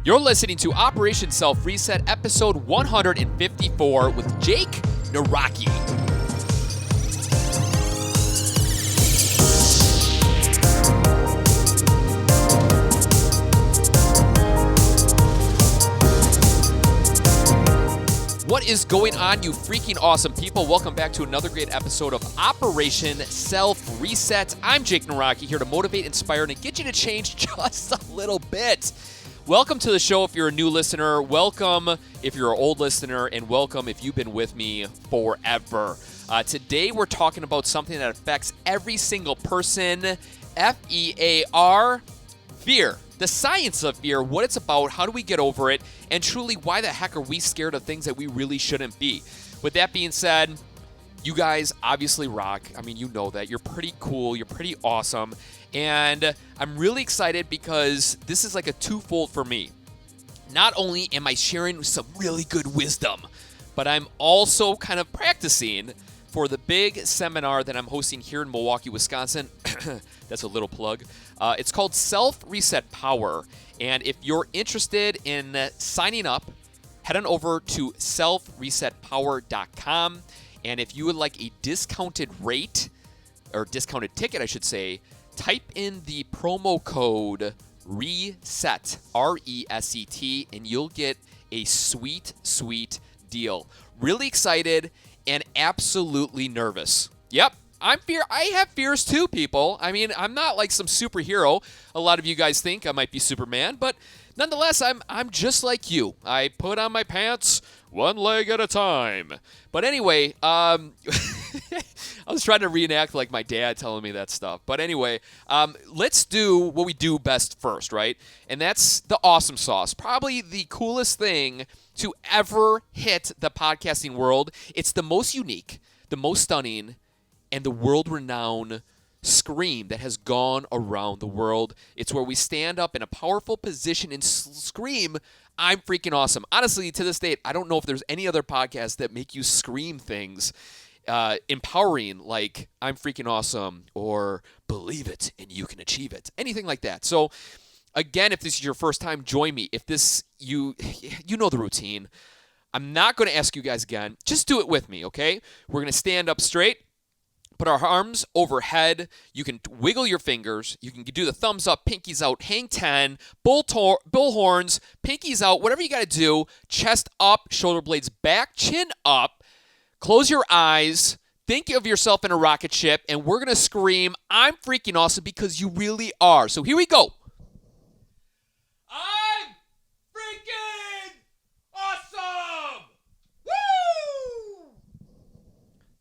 You're listening to Operation Self Reset, episode 154 with Jake Naraki. What is going on, you freaking awesome people? Welcome back to another great episode of Operation Self Reset. I'm Jake Naraki, here to motivate, inspire, and get you to change just a little bit. Welcome to the show if you're a new listener. Welcome if you're an old listener, and welcome if you've been with me forever. Today we're talking about something that affects every single person, F-E-A-R, fear. The science of fear, what it's about, how do we get over it, and truly, why the heck are we scared of things that we really shouldn't be? With that being said, you guys obviously rock. I mean, you know that. You're pretty cool. You're pretty awesome. And I'm really excited because this is like a twofold for me. Not only am I sharing some really good wisdom, but I'm also kind of practicing for the big seminar that I'm hosting here in Milwaukee, Wisconsin. That's a little plug. It's called Self Reset Power. And if you're interested in signing up, head on over to selfresetpower.com. And if you would like a discounted rate, or discounted ticket, I should say, type in the promo code RESET, R-E-S-E-T, and you'll get a sweet, sweet deal. Really excited and absolutely nervous. Yep. I have fears too, people. I mean, I'm not like some superhero. A lot of you guys think I might be Superman, but nonetheless, I'm just like you. I put on my pants one leg at a time. But anyway, I was trying to reenact like my dad telling me that stuff. But anyway, let's do what we do best first, right? And that's the awesome sauce. Probably the coolest thing to ever hit the podcasting world. It's the most unique, the most stunning, and the world-renowned scream that has gone around the world. It's where we stand up in a powerful position and scream, I'm freaking awesome. Honestly, to this date, I don't know if there's any other podcasts that make you scream things empowering, like I'm freaking awesome, or believe it and you can achieve it. Anything like that. So, again, if this is your first time, join me. If this, you know the routine. I'm not going to ask you guys again. Just do it with me, okay? We're going to stand up straight. Put our arms overhead. You can wiggle your fingers. You can do the thumbs up, pinkies out, hang 10, bull horns, pinkies out, whatever you got to do. Chest up, shoulder blades back, chin up. Close your eyes. Think of yourself in a rocket ship, and we're going to scream, I'm freaking awesome, because you really are. So here we go. I'm freaking awesome! Woo!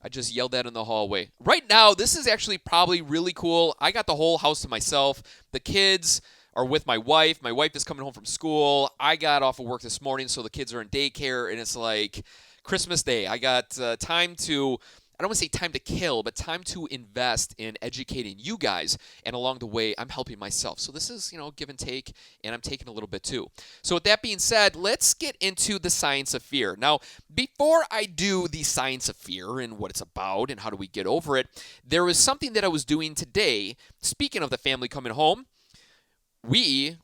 I just yelled that in the hallway. Right now, this is actually probably really cool. I got the whole house to myself. The kids are with my wife. My wife is coming home from school. I got off of work this morning, so the kids are in daycare, and it's like Christmas Day. I got time to, I don't want to say time to kill, but time to invest in educating you guys. And along the way, I'm helping myself. So this is, give and take, and I'm taking a little bit too. So with that being said, let's get into the science of fear. Now, before I do the science of fear and what it's about and how do we get over it, there was something that I was doing today. Speaking of the family coming home, I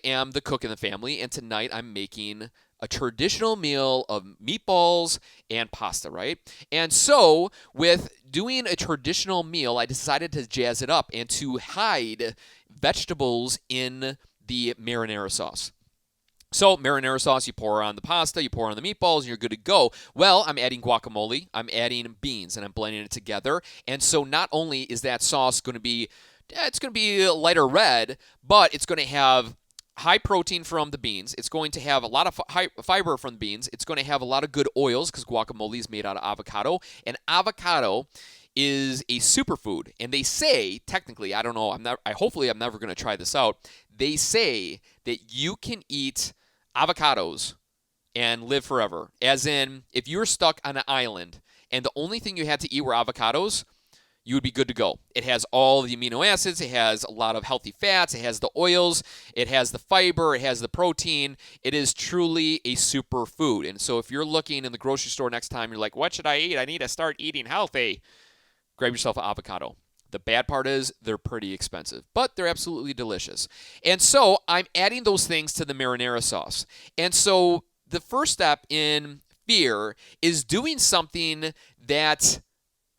am the cook in the family, and tonight I'm making a traditional meal of meatballs and pasta, right? And so with doing a traditional meal, I decided to jazz it up and to hide vegetables in the marinara sauce. So marinara sauce, you pour on the pasta, you pour on the meatballs, and you're good to go. Well, I'm adding guacamole, I'm adding beans, and I'm blending it together. And so not only is that sauce going to be, it's going to be lighter red, but it's going to have high protein from the beans. It's going to have a lot of high fiber from the beans. It's going to have a lot of good oils because guacamole is made out of avocado. And avocado is a superfood. And they say, technically, I don't know, hopefully I'm never going to try this out. They say that you can eat avocados and live forever. As in, if you were stuck on an island and the only thing you had to eat were avocados, you would be good to go. It has all the amino acids. It has a lot of healthy fats. It has the oils. It has the fiber. It has the protein. It is truly a superfood. And so if you're looking in the grocery store next time, you're like, what should I eat? I need to start eating healthy. Grab yourself an avocado. The bad part is they're pretty expensive, but they're absolutely delicious. And so I'm adding those things to the marinara sauce. And so the first step in fear is doing something that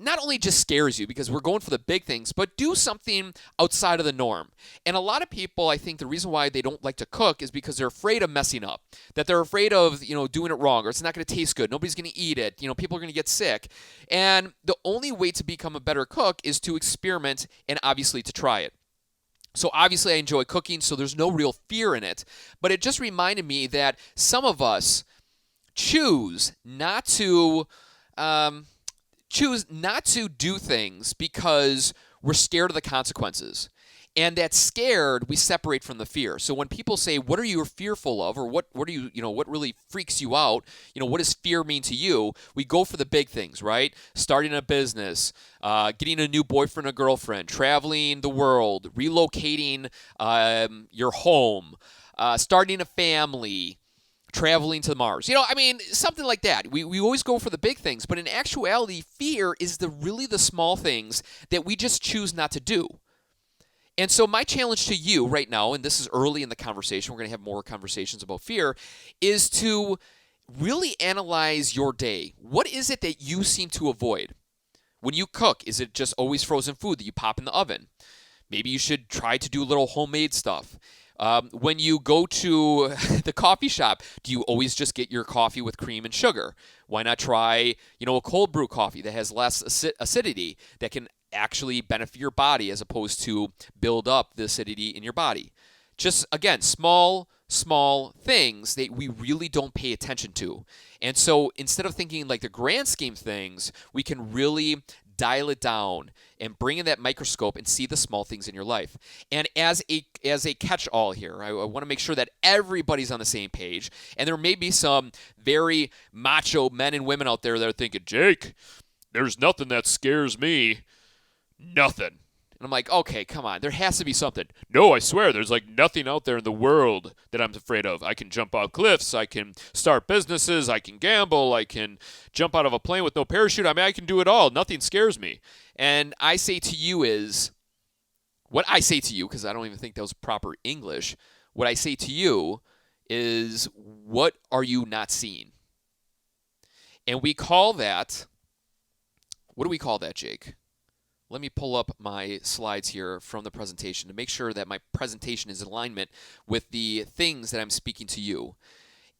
not only just scares you because we're going for the big things, but do something outside of the norm. And a lot of people, I think the reason why they don't like to cook is because they're afraid of messing up, that they're afraid of, doing it wrong, or it's not going to taste good. Nobody's going to eat it. People are going to get sick. And the only way to become a better cook is to experiment and obviously to try it. So obviously I enjoy cooking, so there's no real fear in it. But it just reminded me that some of us choose not to do things because we're scared of the consequences. And that scared, we separate from the fear. So when people say, what are you fearful of? Or what are you, what really freaks you out? What does fear mean to you? We go for the big things, right? Starting a business, getting a new boyfriend or girlfriend, traveling the world, relocating your home, starting a family, traveling to Mars. Something like that. We always go for the big things, but in actuality, fear is really the small things that we just choose not to do. And so my challenge to you right now, and this is early in the conversation, we're going to have more conversations about fear, is to really analyze your day. What is it that you seem to avoid? When you cook, is it just always frozen food that you pop in the oven? Maybe you should try to do a little homemade stuff. When you go to the coffee shop, do you always just get your coffee with cream and sugar? Why not try, a cold brew coffee that has less acidity that can actually benefit your body as opposed to build up the acidity in your body? Just, again, small things that we really don't pay attention to. And so instead of thinking like the grand scheme things, we can really dial it down and bring in that microscope and see the small things in your life. And as a catch-all here, I want to make sure that everybody's on the same page. And there may be some very macho men and women out there that are thinking, Jake, there's nothing that scares me. Nothing. And I'm like, okay, come on. There has to be something. No, I swear, there's like nothing out there in the world that I'm afraid of. I can jump off cliffs. I can start businesses. I can gamble. I can jump out of a plane with no parachute. I can do it all. Nothing scares me. And I say to you is, what I say to you, because I don't even think that was proper English, what I say to you is, what are you not seeing? And we call that, what do we call that, Jake? Let me pull up my slides here from the presentation to make sure that my presentation is in alignment with the things that I'm speaking to you.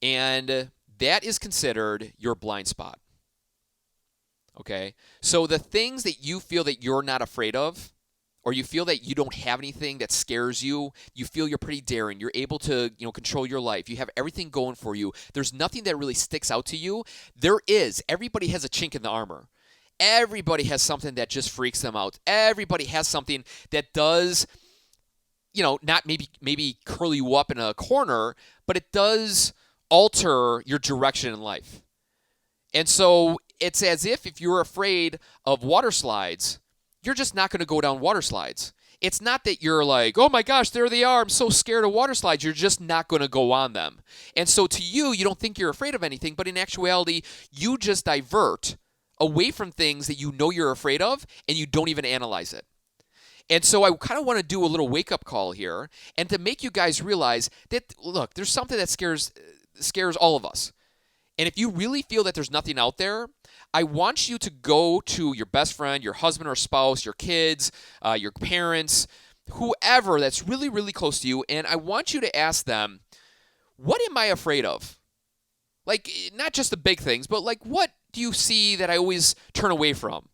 And that is considered your blind spot. Okay? So the things that you feel that you're not afraid of, or you feel that you don't have anything that scares you, you feel you're pretty daring, you're able to, control your life, you have everything going for you, there's nothing that really sticks out to you. Everybody has a chink in the armor. Everybody has something that just freaks them out. Everybody has something that does, not maybe curl you up in a corner, but it does alter your direction in life. And so it's as if you're afraid of water slides, you're just not going to go down water slides. It's not that you're like, oh my gosh, there they are, I'm so scared of water slides. You're just not going to go on them. And so to you don't think you're afraid of anything, but in actuality, you just divert away from things that you know you're afraid of, and you don't even analyze it. And so I kind of want to do a little wake-up call here, and to make you guys realize that, look, there's something that scares all of us. And if you really feel that there's nothing out there, I want you to go to your best friend, your husband or spouse, your kids, your parents, whoever that's really, really close to you, and I want you to ask them, what am I afraid of? Like, not just the big things, but like, what do you see that I always turn away from?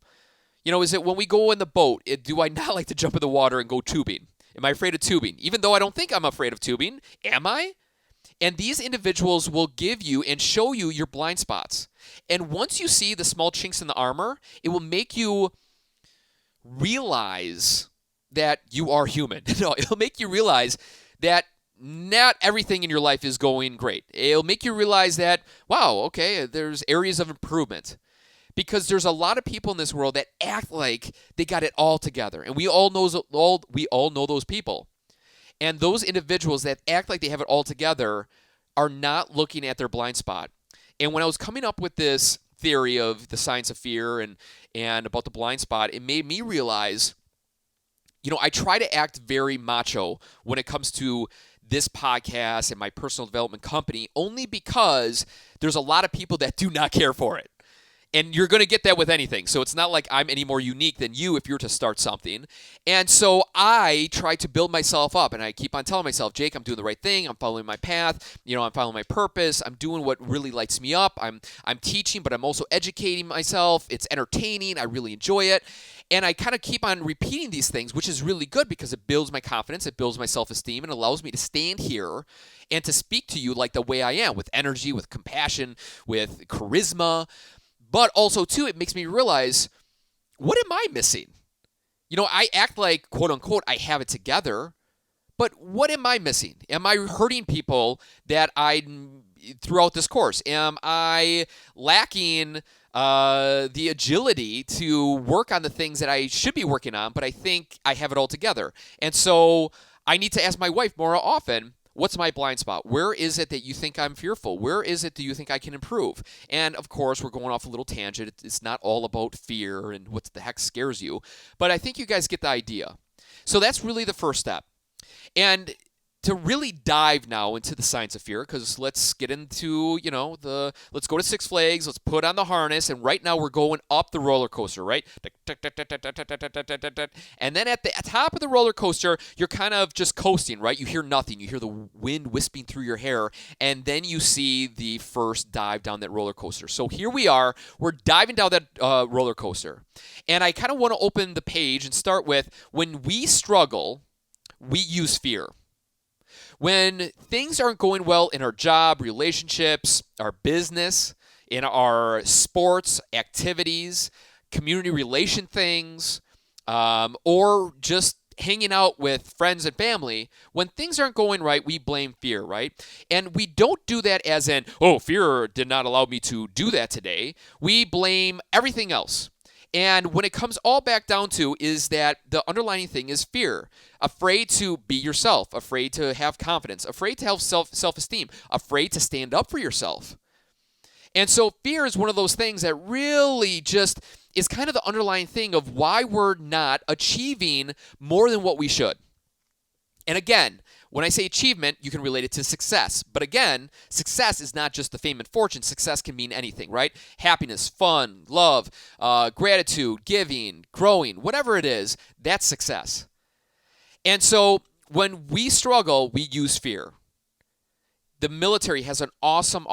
Is it when we go in the boat, do I not like to jump in the water and go tubing? Am I afraid of tubing? Even though I don't think I'm afraid of tubing, am I? And these individuals will give you and show you your blind spots. And once you see the small chinks in the armor, it will make you realize that you are human. No, it'll make you realize that not everything in your life is going great. It'll make you realize that, wow, okay, there's areas of improvement. Because there's a lot of people in this world that act like they got it all together. And we all know those people. And those individuals that act like they have it all together are not looking at their blind spot. And when I was coming up with this theory of the science of fear and about the blind spot, it made me realize I try to act very macho when it comes to this podcast and my personal development company, only because there's a lot of people that do not care for it. And you're going to get that with anything. So it's not like I'm any more unique than you if you're to start something. And so I try to build myself up, and I keep on telling myself, Jake, I'm doing the right thing. I'm following my path. I'm following my purpose. I'm doing what really lights me up. I'm teaching, but I'm also educating myself. It's entertaining. I really enjoy it. And I kind of keep on repeating these things, which is really good because it builds my confidence, it builds my self-esteem, and allows me to stand here and to speak to you like the way I am, with energy, with compassion, with charisma. But also, too, it makes me realize, what am I missing? I act like, quote unquote, I have it together, but what am I missing? Am I hurting people throughout this course? Am I lacking the agility to work on the things that I should be working on, but I think I have it all together? And so I need to ask my wife more often, what's my blind spot? Where is it that you think I'm fearful? Where is it that you think I can improve? And of course, we're going off a little tangent. It's not all about fear and what the heck scares you, but I think you guys get the idea. So that's really the first step. And to really dive now into the science of fear, because let's get into, let's go to Six Flags, let's put on the harness, and right now we're going up the roller coaster, right? And then at the top of the roller coaster, you're kind of just coasting, right? You hear nothing. You hear the wind wisping through your hair, and then you see the first dive down that roller coaster. So here we are. We're diving down that roller coaster. And I kind of want to open the page and start with, when we struggle, we use fear. When things aren't going well in our job, relationships, our business, in our sports, activities, community relation things, or just hanging out with friends and family, when things aren't going right, we blame fear, right? And we don't do that as in, oh, fear did not allow me to do that today. We blame everything else. And when it comes all back down to is that the underlying thing is fear. Afraid to be yourself, afraid to have confidence, afraid to have self-esteem, afraid to stand up for yourself. And so fear is one of those things that really just is kind of the underlying thing of why we're not achieving more than what we should. And again, when I say achievement, you can relate it to success. But again, success is not just the fame and fortune. Success can mean anything, right? Happiness, fun, love, gratitude, giving, growing, whatever it is, that's success. And so when we struggle, we use fear. The military has an awesome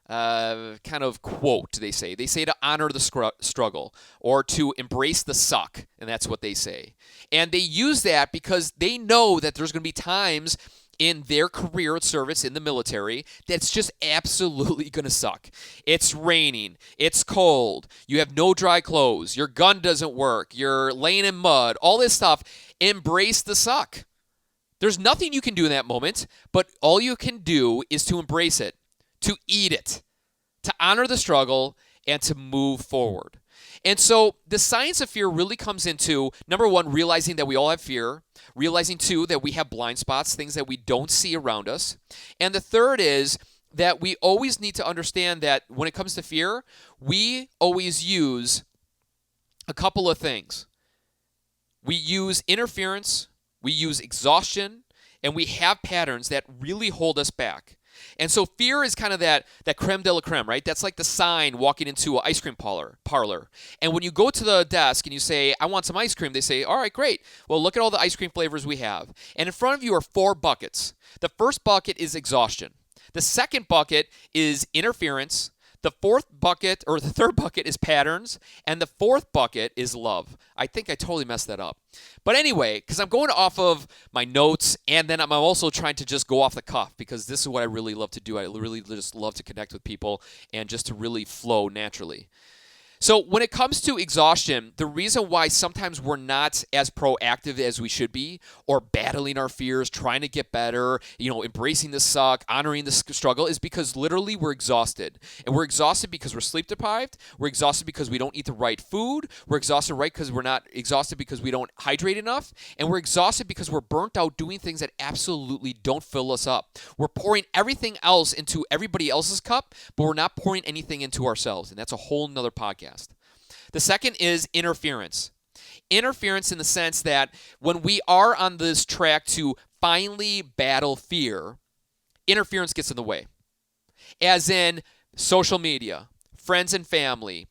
kind of quote, they say. They say to honor the struggle, or to embrace the suck, and that's what they say. And they use that because they know that there's going to be times in their career of service in the military that's just absolutely going to suck. It's raining. It's cold. You have no dry clothes. Your gun doesn't work. You're laying in mud. All this stuff. Embrace the suck. There's nothing you can do in that moment, but all you can do is to embrace it, to eat it, to honor the struggle, and to move forward. And so the science of fear really comes into, number one, realizing that we all have fear, realizing, two, that we have blind spots, things that we don't see around us. And the third is that we always need to understand that when it comes to fear, we always use a couple of things. We use interference, we use exhaustion, and we have patterns that really hold us back. And so fear is kind of that creme de la creme, right? That's like the sign walking into an ice cream parlor. And when you go to the desk and you say, I want some ice cream, they say, all right, great. Well, look at all the ice cream flavors we have. And in front of you are 4 buckets. The first bucket is exhaustion. The second bucket is interference. The third bucket is patterns, and the fourth bucket is love. I think I totally messed that up. But anyway, because I'm going off of my notes, and then I'm also trying to just go off the cuff, because this is what I really love to do. I really just love to connect with people and just to really flow naturally. So when it comes to exhaustion, the reason why sometimes we're not as proactive as we should be, or battling our fears, trying to get better, embracing the suck, honoring the struggle, is because literally we're exhausted. And we're exhausted because we're sleep deprived. We're exhausted because we don't eat the right food. We're exhausted because we're not exhausted because we don't hydrate enough. And we're exhausted because we're burnt out doing things that absolutely don't fill us up. We're pouring everything else into everybody else's cup, but we're not pouring anything into ourselves. And that's a whole nother podcast. The second is interference. Interference in the sense that when we are on this track to finally battle fear, interference gets in the way. As in social media, friends and family,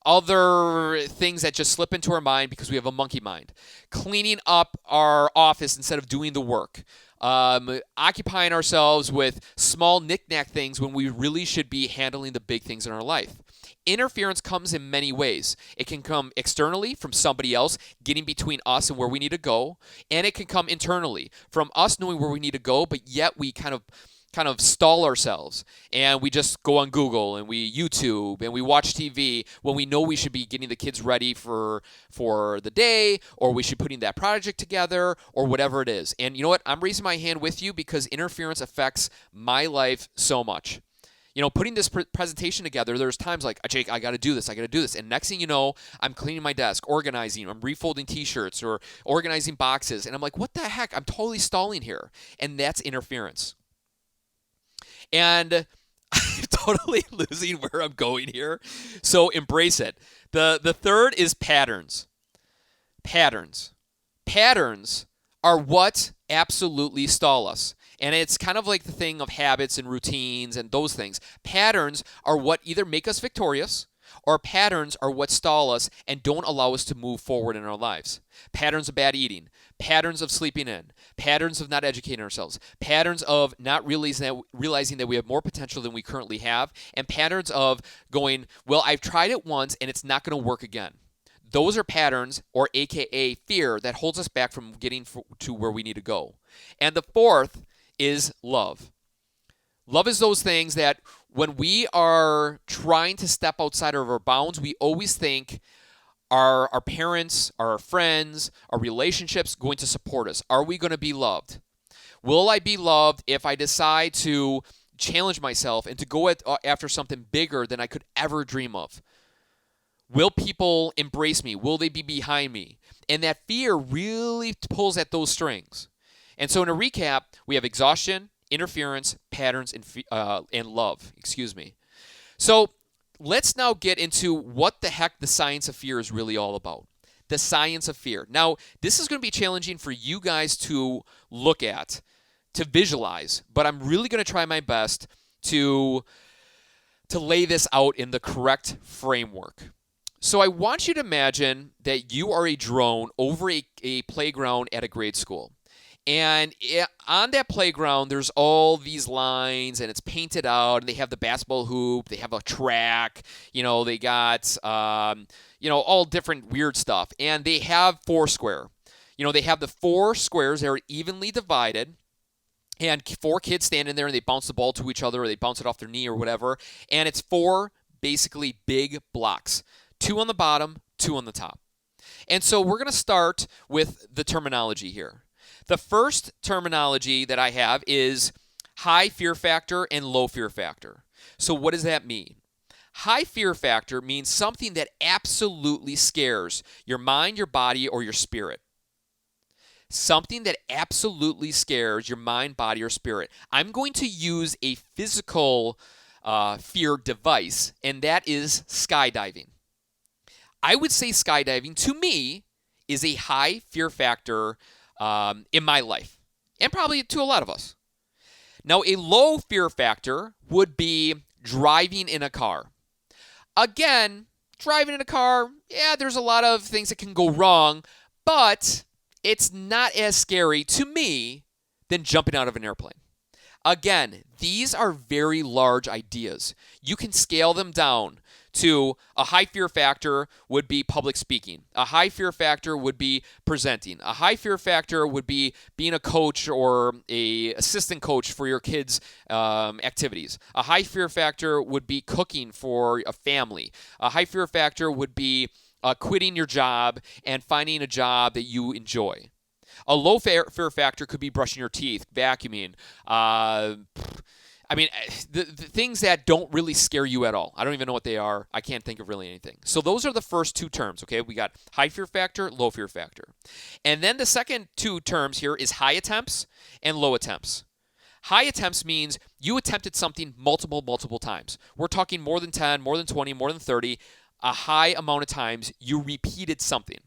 other things that just slip into our mind because we have a monkey mind. Cleaning up our office instead of doing the work. Occupying ourselves with small knick-knack things when we really should be handling the big things in our life. Interference comes in many ways. It can come externally from somebody else getting between us and where we need to go, and it can come internally from us knowing where we need to go, but yet we kind of stall ourselves and we just go on Google and we YouTube and we watch TV when we know we should be getting the kids ready for the day, or we should be putting that project together, or whatever it is. And you know what? I'm raising my hand with you because interference affects my life so much. You know, putting this presentation together, there's times like, Jake, I got to do this. And next thing you know, I'm cleaning my desk, organizing, I'm refolding T-shirts or organizing boxes. And I'm like, what the heck? I'm totally stalling here. And that's interference. And I'm totally losing where I'm going here. So embrace it. The third is patterns. Patterns are what absolutely stall us. And it's kind of like the thing of habits and routines and those things. Patterns are what either make us victorious, or patterns are what stall us and don't allow us to move forward in our lives. Patterns of bad eating, patterns of sleeping in, patterns of not educating ourselves, patterns of not realizing that we have more potential than we currently have, and patterns of going, well, I've tried it once and it's not going to work again. Those are patterns, or AKA fear, that holds us back from getting to where we need to go. And the fourth is love. Love is those things that when we are trying to step outside of our bounds, we always think, are our parents, are our friends, our relationships going to support us? Are we going to be loved? Will I be loved if I decide to challenge myself and to go after something bigger than I could ever dream of? Will people embrace me? Will they be behind me? And that fear really pulls at those strings. And so in a recap, we have exhaustion, interference, patterns, and love. So let's now get into what the heck the science of fear is really all about. The science of fear. Now, this is going to be challenging for you guys to look at, to visualize, but I'm really going to try my best to lay this out in the correct framework. So I want you to imagine that you are a drone over a playground at a grade school. And on that playground, there's all these lines, and it's painted out, and they have the basketball hoop, they have a track, they got, all different weird stuff. And they have Foursquare. They have the 4 squares that are evenly divided, and 4 kids stand in there, and they bounce the ball to each other, or they bounce it off their knee or whatever. And it's 4 basically big blocks, 2 on the bottom, 2 on the top. And so we're going to start with the terminology here. The first terminology that I have is high fear factor and low fear factor. So what does that mean? High fear factor means something that absolutely scares your mind, your body, or your spirit. Something that absolutely scares your mind, body, or spirit. I'm going to use a physical fear device, and that is skydiving. I would say skydiving, to me, is a high fear factor in my life, and probably to a lot of us. Now, a low fear factor would be driving in a car. Again, driving in a car, there's a lot of things that can go wrong, but it's not as scary to me than jumping out of an airplane. Again, these are very large ideas. You can scale them down to a high fear factor would be public speaking. A high fear factor would be presenting. A high fear factor would be being a coach or a assistant coach for your kids' activities. A high fear factor would be cooking for a family. A high fear factor would be quitting your job and finding a job that you enjoy. A low fear factor could be brushing your teeth, vacuuming, the things that don't really scare you at all. I don't even know what they are. I can't think of really anything. So those are the first 2 terms, okay? We got high fear factor, low fear factor. And then the second 2 terms here is high attempts and low attempts. High attempts means you attempted something multiple times. We're talking more than 10, more than 20, more than 30. A high amount of times you repeated something.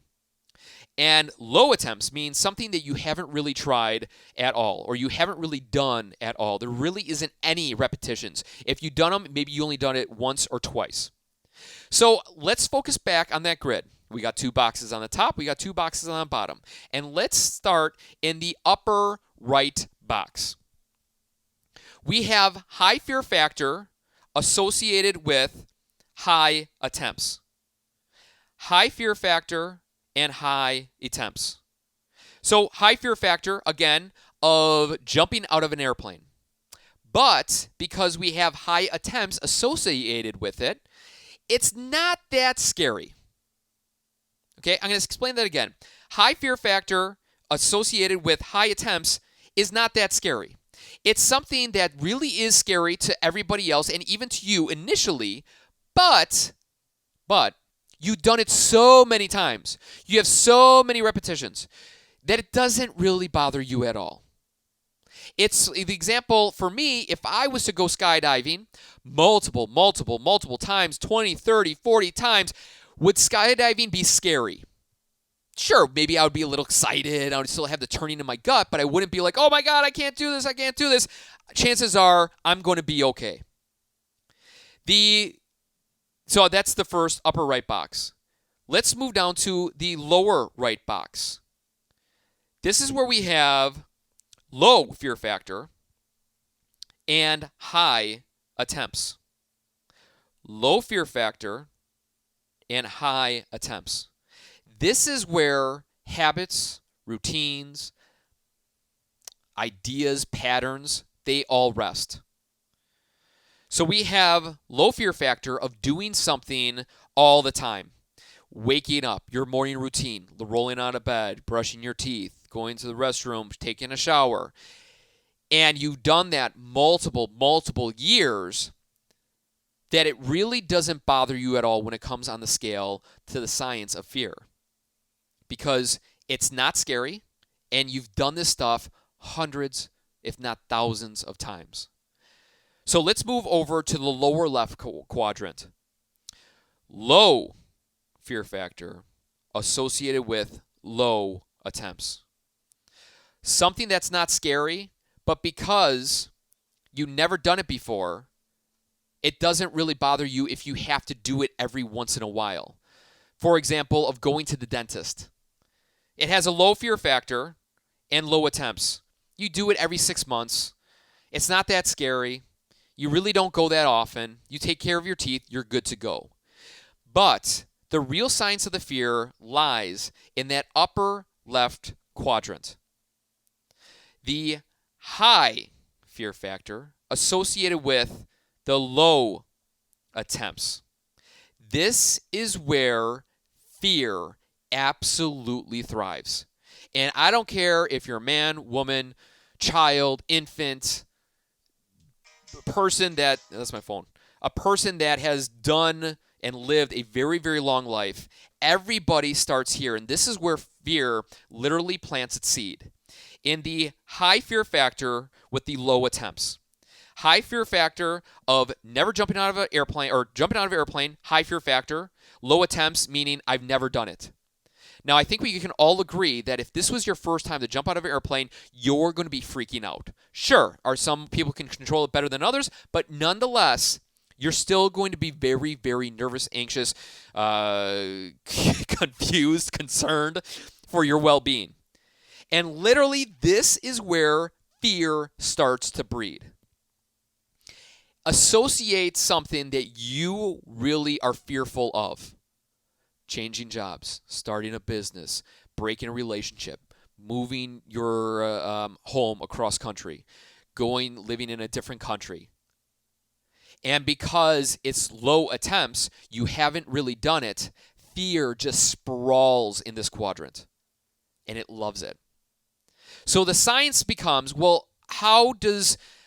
And low attempts means something that you haven't really tried at all, or you haven't really done at all. There really isn't any repetitions. If you've done them, maybe you only done it once or twice. So let's focus back on that grid. We got 2 boxes on the top, we got 2 boxes on the bottom. And let's start in the upper right box. We have high fear factor associated with high attempts. High fear factor and high attempts. So high fear factor, again, of jumping out of an airplane. But because we have high attempts associated with it, it's not that scary. Okay, I'm going to explain that again. High fear factor associated with high attempts is not that scary. It's something that really is scary to everybody else and even to you initially, but you've done it so many times. You have so many repetitions that it doesn't really bother you at all. It's the example for me, if I was to go skydiving multiple times, 20, 30, 40 times, would skydiving be scary? Sure, maybe I would be a little excited. I would still have the turning in my gut, but I wouldn't be like, oh my God, I can't do this. Chances are I'm going to be okay. So that's the first upper right box. Let's move down to the lower right box. This is where we have low fear factor and high attempts. Low fear factor and high attempts. This is where habits, routines, ideas, patterns, they all rest. So we have low fear factor of doing something all the time. Waking up, your morning routine, rolling out of bed, brushing your teeth, going to the restroom, taking a shower. And you've done that multiple years, that it really doesn't bother you at all when it comes on the scale to the science of fear. Because it's not scary, and you've done this stuff hundreds, if not thousands of times. So let's move over to the lower left quadrant. Low fear factor associated with low attempts. Something that's not scary, but because you've never done it before, it doesn't really bother you if you have to do it every once in a while. For example, of going to the dentist. It has a low fear factor and low attempts. You do it every 6 months. It's not that scary. You really don't go that often. You take care of your teeth, you're good to go. But the real science of the fear lies in that upper left quadrant. The high fear factor associated with the low attempts. This is where fear absolutely thrives. And I don't care if you're a man, woman, child, infant, that's my phone, a person that has done and lived a very, very long life. Everybody starts here, and this is where fear literally plants its seed. In the high fear factor with the low attempts. High fear factor of never jumping out of an airplane or jumping out of an airplane, high fear factor. Low attempts, meaning I've never done it. Now, I think we can all agree that if this was your first time to jump out of an airplane, you're going to be freaking out. Sure, some people can control it better than others, but nonetheless, you're still going to be very, very nervous, anxious, confused, concerned for your well-being. And literally, this is where fear starts to breed. Associate something that you really are fearful of. Changing jobs, starting a business, breaking a relationship, moving your home across country, living in a different country. And because it's low attempts, you haven't really done it, fear just sprawls in this quadrant. And it loves it. So the science becomes, well,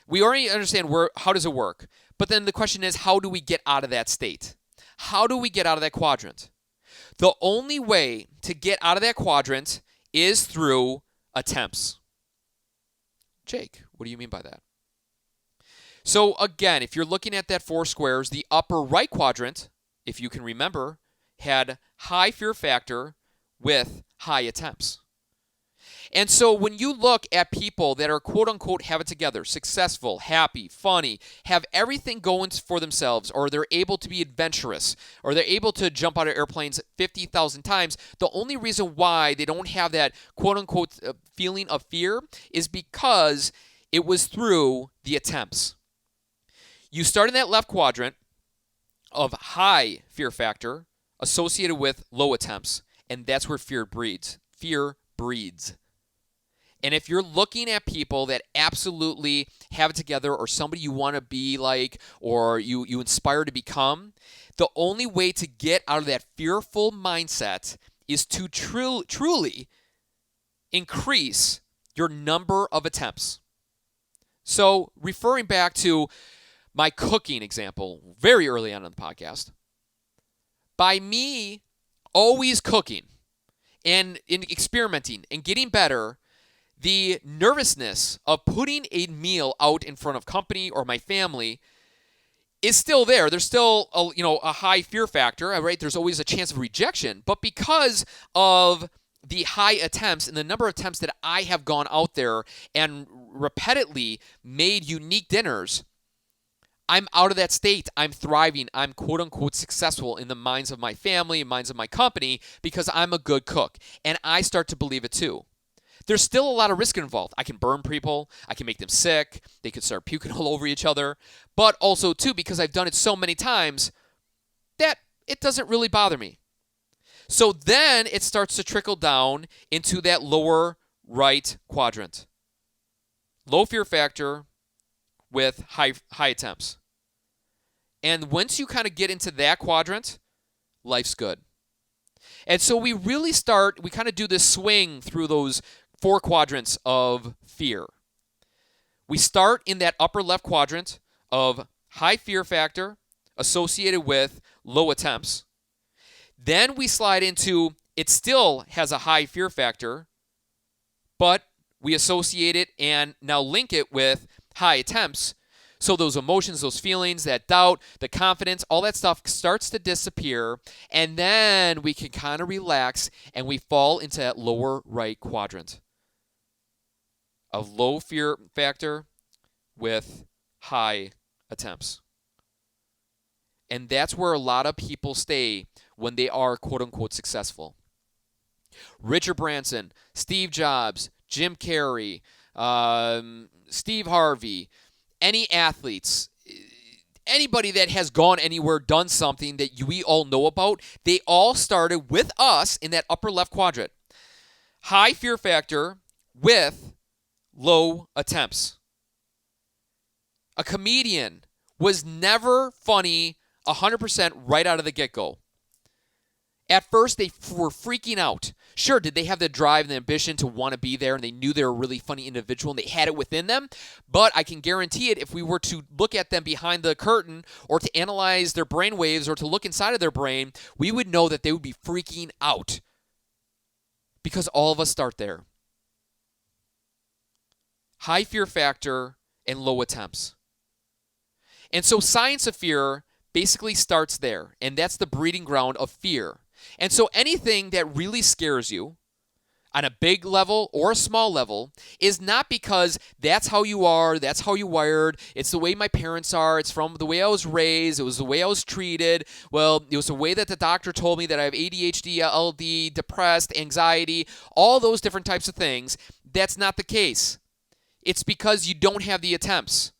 we already understand how does it work? But then the question is, how do we get out of that state? How do we get out of that quadrant? The only way to get out of that quadrant is through attempts. Jake, what do you mean by that? So again, if you're looking at that 4 squares, the upper right quadrant, if you can remember, had high fear factor with high attempts. And so when you look at people that are quote unquote have it together, successful, happy, funny, have everything going for themselves, or they're able to be adventurous, or they're able to jump out of airplanes 50,000 times, the only reason why they don't have that quote unquote feeling of fear is because it was through the attempts. You start in that left quadrant of high fear factor associated with low attempts, and that's where fear breeds. Fear breeds. And if you're looking at people that absolutely have it together, or somebody you want to be like, or you inspire to become, the only way to get out of that fearful mindset is to truly increase your number of attempts. So referring back to my cooking example very early on in the podcast, by me always cooking and experimenting and getting better, the nervousness of putting a meal out in front of company or my family is still there. There's still a high fear factor, right? There's always a chance of rejection. But because of the high attempts and the number of attempts that I have gone out there and repeatedly made unique dinners, I'm out of that state. I'm thriving. I'm quote unquote successful in the minds of my family, minds of my company, because I'm a good cook. And I start to believe it too. There's still a lot of risk involved. I can burn people. I can make them sick. They could start puking all over each other. But also, too, because I've done it so many times, that it doesn't really bother me. So then it starts to trickle down into that lower right quadrant. Low fear factor with high attempts. And once you kind of get into that quadrant, life's good. And so we kind of do this swing through those 4 quadrants of fear. We start in that upper left quadrant of high fear factor associated with low attempts. Then we slide into it still has a high fear factor, but we associate it and now link it with high attempts. So those emotions, those feelings, that doubt, the confidence, all that stuff starts to disappear. And then we can kind of relax and we fall into that lower right quadrant of low fear factor with high attempts. And that's where a lot of people stay when they are quote unquote successful. Richard Branson, Steve Jobs, Jim Carrey, Steve Harvey, any athletes, anybody that has gone anywhere, done something that we all know about, they all started with us in that upper left quadrant. High fear factor with low attempts. A comedian was never funny 100% right out of the get-go. At first, they were freaking out. Sure, did they have the drive and the ambition to want to be there, and they knew they were a really funny individual, and they had it within them? But I can guarantee it, if we were to look at them behind the curtain, or to analyze their brain waves, or to look inside of their brain, we would know that they would be freaking out. Because all of us start there. High fear factor and low attempts. And so science of fear basically starts there, and that's the breeding ground of fear. And so anything that really scares you on a big level or a small level is not because that's how you are, that's how you're wired, it's the way my parents are, it's from the way I was raised, it was the way I was treated, well, it was the way that the doctor told me that I have ADHD, LD, depressed, anxiety, all those different types of things. That's not the case. It's because you don't have the attempts.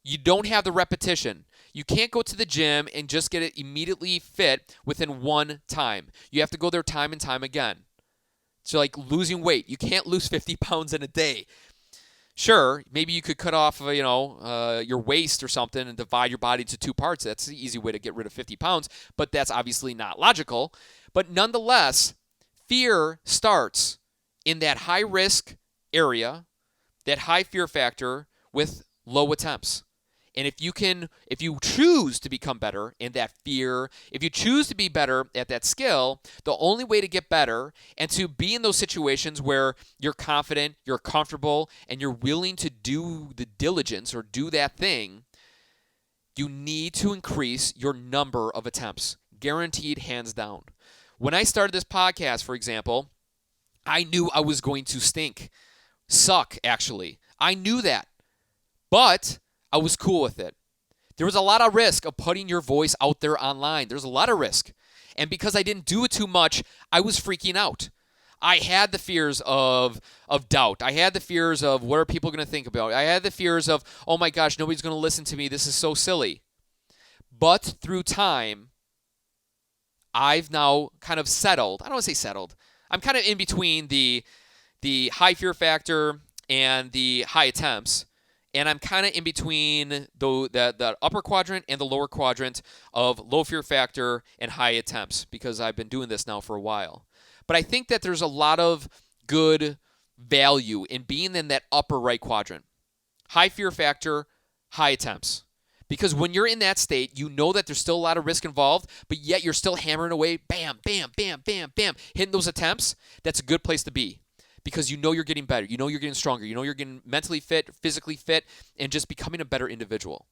You don't have the repetition. You can't go to the gym and just get it immediately fit within one time. You have to go there time and time again. So like losing weight. You can't lose 50 pounds in a day. Sure, maybe you could cut off, your waist or something and divide your body into 2 parts. That's the easy way to get rid of 50 pounds, but that's obviously not logical. But nonetheless, fear starts in that high-risk area, that high fear factor with low attempts. And if you choose to become better in that fear, if you choose to be better at that skill, the only way to get better and to be in those situations where you're confident, you're comfortable, and you're willing to do the diligence or do that thing, you need to increase your number of attempts. Guaranteed, hands down. When I started this podcast, for example, I knew I was going to stink. Suck, actually. I knew that. But I was cool with it. There was a lot of risk of putting your voice out there online. There's a lot of risk. And because I didn't do it too much, I was freaking out. I had the fears of doubt. I had the fears of what are people going to think about. I had the fears of, oh my gosh, nobody's going to listen to me. This is so silly. But through time, I've now kind of settled. I don't want to say settled. I'm kind of in between the high fear factor and the high attempts. And I'm kind of in between the upper quadrant and the lower quadrant of low fear factor and high attempts because I've been doing this now for a while. But I think that there's a lot of good value in being in that upper right quadrant. High fear factor, high attempts. Because when you're in that state, you know that there's still a lot of risk involved, but yet you're still hammering away, bam, bam, bam, bam, bam, hitting those attempts. That's a good place to be because you know you're getting better. You know you're getting stronger. You know you're getting mentally fit, physically fit, and just becoming a better individual.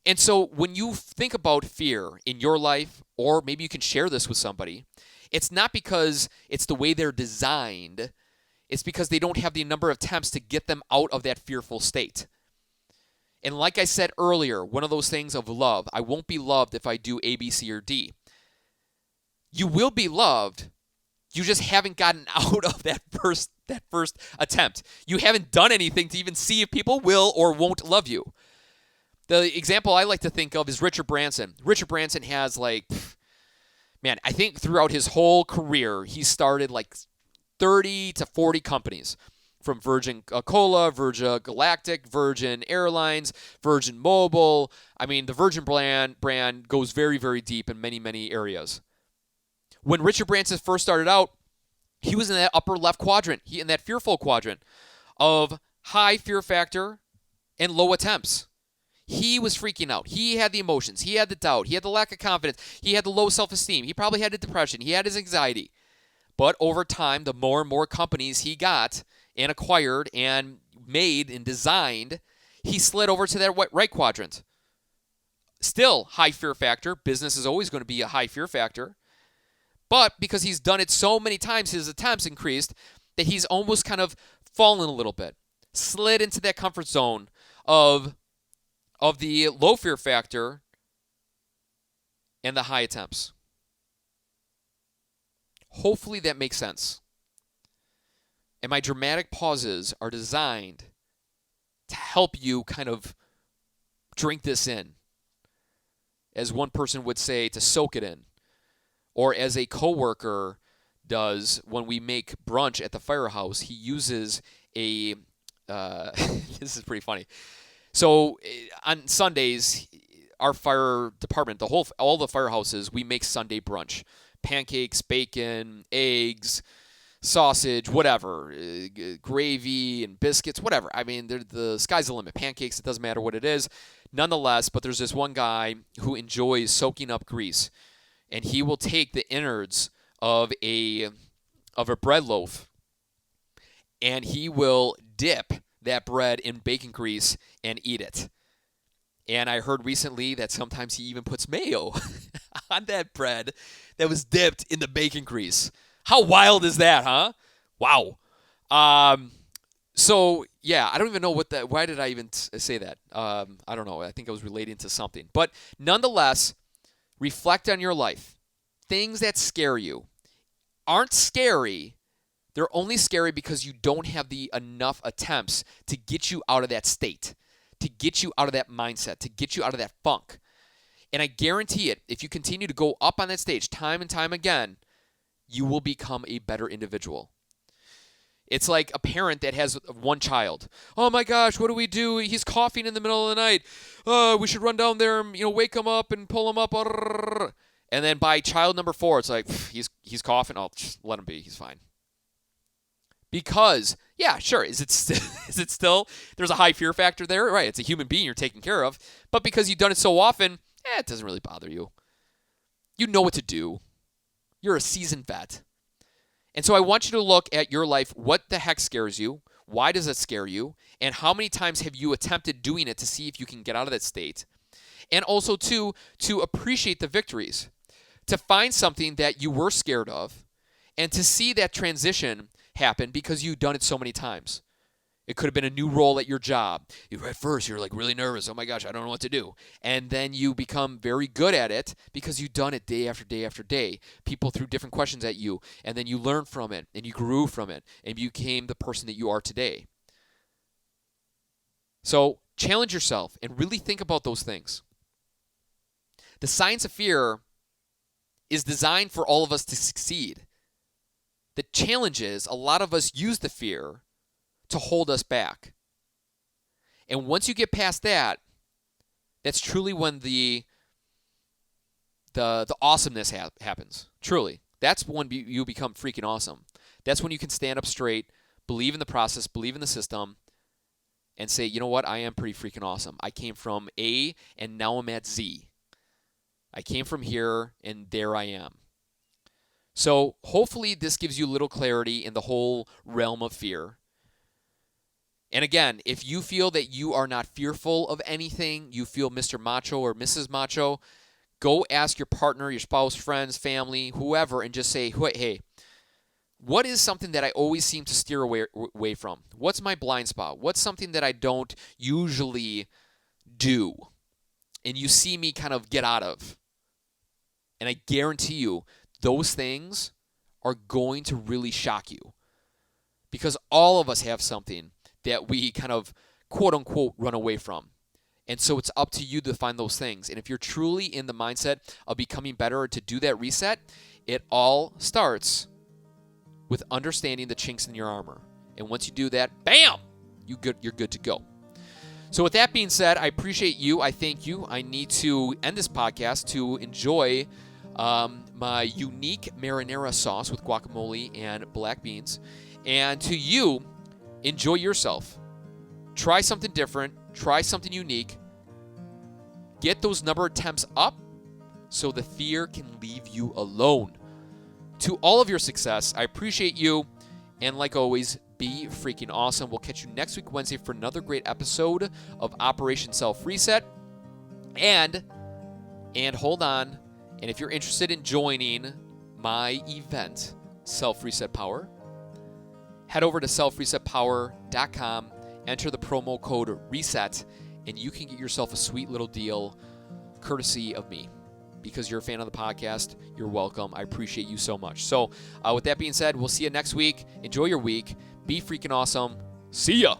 And so when you think about fear in your life, or maybe you can share this with somebody, it's not because it's the way they're designed. It's because they don't have the number of attempts to get them out of that fearful state. And like I said earlier, one of those things of love, I won't be loved if I do A, B, C, or D. You will be loved. You just haven't gotten out of that first attempt. You haven't done anything to even see if people will or won't love you. The example I like to think of is Richard Branson. Richard Branson has I think throughout his whole career, he started like 30 to 40 companies. From Virgin Cola, Virgin Galactic, Virgin Airlines, Virgin Mobile. I mean, the Virgin brand goes very, very deep in many, many areas. When Richard Branson first started out, he was in that upper left quadrant, in that fearful quadrant of high fear factor and low attempts. He was freaking out. He had the emotions. He had the doubt. He had the lack of confidence. He had the low self-esteem. He probably had the depression. He had his anxiety. But over time, the more and more companies he got and acquired and made and designed, he slid over to that right quadrant. Still high fear factor. Business is always going to be a high fear factor. But because he's done it so many times, his attempts increased that he's almost kind of fallen a little bit. Slid into that comfort zone of the low fear factor and the high attempts. Hopefully that makes sense. And my dramatic pauses are designed to help you kind of drink this in. As one person would say, to soak it in. Or as a coworker does when we make brunch at the firehouse, he uses a, this is pretty funny. So on Sundays, our fire department, all the firehouses, we make Sunday brunch. Pancakes, bacon, eggs, sausage, whatever, gravy and biscuits, whatever. I mean, the sky's the limit. Pancakes, it doesn't matter what it is. Nonetheless, but there's this one guy who enjoys soaking up grease, and he will take the innards of a bread loaf, and he will dip that bread in bacon grease and eat it. And I heard recently that sometimes he even puts mayo on that bread that was dipped in the bacon grease. How wild is that, huh? Wow. So, yeah, I don't even know why did I even say that? I don't know. I think I was relating to something. But nonetheless, reflect on your life. Things that scare you aren't scary. They're only scary because you don't have the enough attempts to get you out of that state, to get you out of that mindset, to get you out of that funk. And I guarantee it, if you continue to go up on that stage time and time again, you will become a better individual. It's like a parent that has one child. Oh my gosh, what do we do? He's coughing in the middle of the night. We should run down there and wake him up and pull him up. And then by child number 4, it's like he's coughing. Oh, just let him be. He's fine. Because, yeah, sure, is it still, there's a high fear factor there, right? It's a human being you're taking care of. But because you've done it so often, it doesn't really bother you. You know what to do. You're a seasoned vet. And so I want you to look at your life. What the heck scares you? Why does it scare you? And how many times have you attempted doing it to see if you can get out of that state? And also, to appreciate the victories. to find something that you were scared of and to see that transition happen because you've done it so many times. It could have been a new role at your job. At first, you're like really nervous. Oh my gosh, I don't know what to do. And then you become very good at it because you've done it day after day after day. People threw different questions at you, and then you learned from it, and you grew from it, and you became the person that you are today. So challenge yourself and really think about those things. The science of fear is designed for all of us to succeed. The challenge is a lot of us use the fear to hold us back. And once you get past that, that's truly when the awesomeness happens. Truly. That's when you become freaking awesome. That's when you can stand up straight, believe in the process, believe in the system, and say, you know what, I am pretty freaking awesome. I came from A, and now I'm at Z. I came from here, and there I am. So hopefully this gives you a little clarity in the whole realm of fear. And again, if you feel that you are not fearful of anything, you feel Mr. Macho or Mrs. Macho, go ask your partner, your spouse, friends, family, whoever, and just say, hey, what is something that I always seem to steer away from? What's my blind spot? What's something that I don't usually do? And you see me kind of get out of. And I guarantee you, those things are going to really shock you. Because all of us have something that we kind of, quote unquote, run away from. And so it's up to you to find those things. And if you're truly in the mindset of becoming better to do that reset, it all starts with understanding the chinks in your armor. And once you do that, bam, you're good to go. So with that being said, I appreciate you. I thank you. I need to end this podcast to enjoy my unique marinara sauce with guacamole and black beans. And to you, enjoy yourself. Try something different. Try something unique. Get those number of attempts up so the fear can leave you alone. To all of your success, I appreciate you. And like always, be freaking awesome. We'll catch you next week, Wednesday, for another great episode of Operation Self Reset. And hold on. And if you're interested in joining my event, Self Reset Power, head over to selfresetpower.com, enter the promo code RESET, and you can get yourself a sweet little deal courtesy of me. Because you're a fan of the podcast, you're welcome. I appreciate you so much. So with that being said, we'll see you next week. Enjoy your week. Be freaking awesome. See ya.